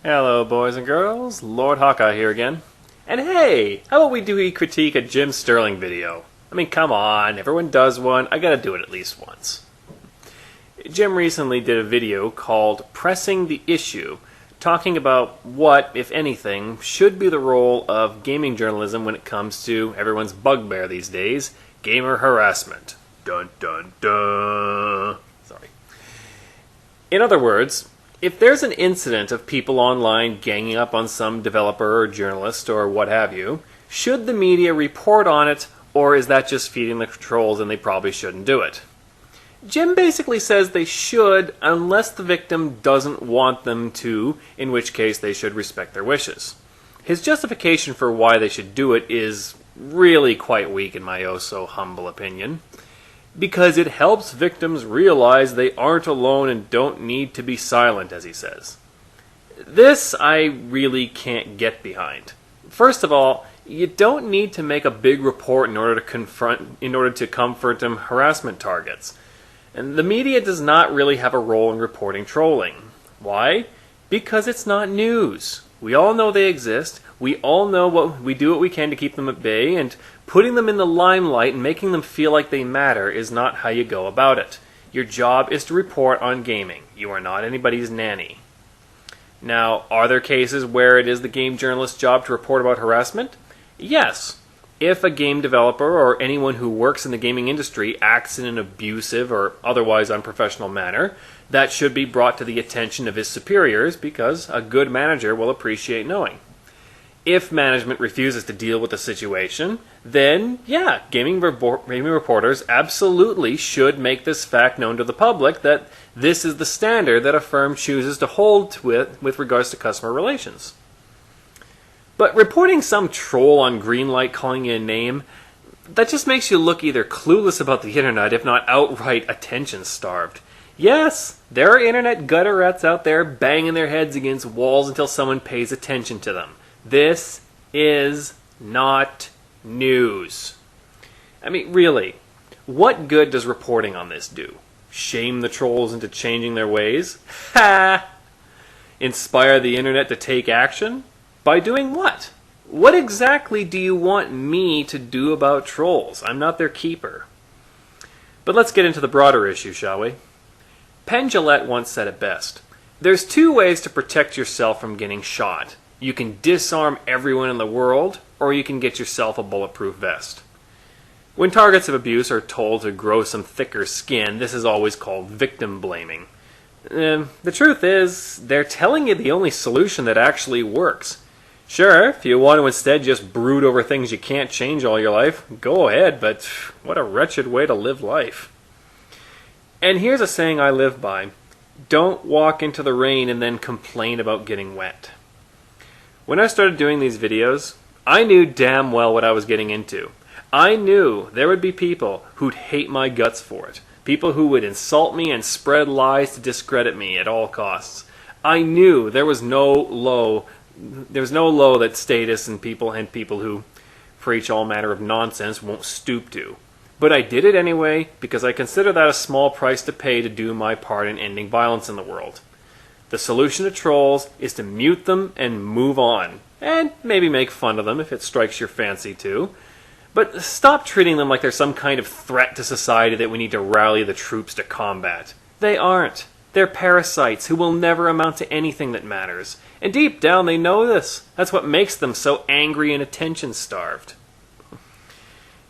Hello, boys and girls. Lord Hawkeye here again. And hey, how about we do a critique a Jim Sterling video? I mean, come on, everyone does one. I gotta do it at least once. Jim recently did a video called Pressing the Issue, talking about what, if anything, should be the role of gaming journalism when it comes to everyone's bugbear these days, gamer harassment. Dun dun dun. Sorry. In other words, if there's an incident of people online ganging up on some developer or journalist or what have you, should the media report on it, or is that just feeding the trolls and they probably shouldn't do it? Jim basically says they should unless the victim doesn't want them to, in which case they should respect their wishes. His justification for why they should do it is really quite weak in my oh-so-humble opinion. Because it helps victims realize they aren't alone and don't need to be silent, as he says. This I really can't get behind. First of all, you don't need to make a big report in order to comfort harassment targets. And the media does not really have a role in reporting trolling. Why? Because it's not news. We all know they exist. We all know we do what we can to keep them at bay, and putting them in the limelight and making them feel like they matter is not how you go about it. Your job is to report on gaming. You are not anybody's nanny. Now, are there cases where it is the game journalist's job to report about harassment? Yes. If a game developer or anyone who works in the gaming industry acts in an abusive or otherwise unprofessional manner, that should be brought to the attention of his superiors because a good manager will appreciate knowing. If management refuses to deal with the situation, then, yeah, gaming reporters absolutely should make this fact known to the public that this is the standard that a firm chooses to hold with regards to customer relations. But reporting some troll on Greenlight calling you a name, that just makes you look either clueless about the internet, if not outright attention-starved. Yes, there are internet gutter rats out there banging their heads against walls until someone pays attention to them. This is not news. I mean, really, what good does reporting on this do? Shame the trolls into changing their ways? Ha! Inspire the internet to take action? By doing what? What exactly do you want me to do about trolls? I'm not their keeper. But let's get into the broader issue, shall we? Penn Jillette once said it best. There's two ways to protect yourself from getting shot. You can disarm everyone in the world, or you can get yourself a bulletproof vest. When targets of abuse are told to grow some thicker skin, this is always called victim blaming. The truth is, they're telling you the only solution that actually works. Sure, if you want to instead just brood over things you can't change all your life, go ahead, but what a wretched way to live life. And here's a saying I live by. Don't walk into the rain and then complain about getting wet. When I started doing these videos, I knew damn well what I was getting into. I knew there would be people who'd hate my guts for it. People who would insult me and spread lies to discredit me at all costs. I knew there was no low that status and people who preach all manner of nonsense won't stoop to. But I did it anyway because I consider that a small price to pay to do my part in ending violence in the world. The solution to trolls is to mute them and move on. And maybe make fun of them if it strikes your fancy too. But stop treating them like they're some kind of threat to society that we need to rally the troops to combat. They aren't. They're parasites who will never amount to anything that matters. And deep down they know this. That's what makes them so angry and attention-starved.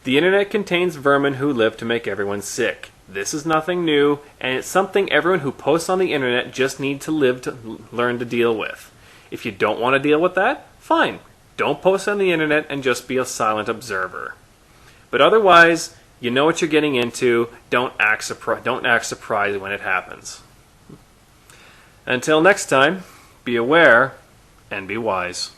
The internet contains vermin who live to make everyone sick. This is nothing new, and it's something everyone who posts on the internet just needs to learn to deal with. If you don't want to deal with that, fine. Don't post on the internet and just be a silent observer. But otherwise, you know what you're getting into. Don't act surprised when it happens. Until next time, be aware and be wise.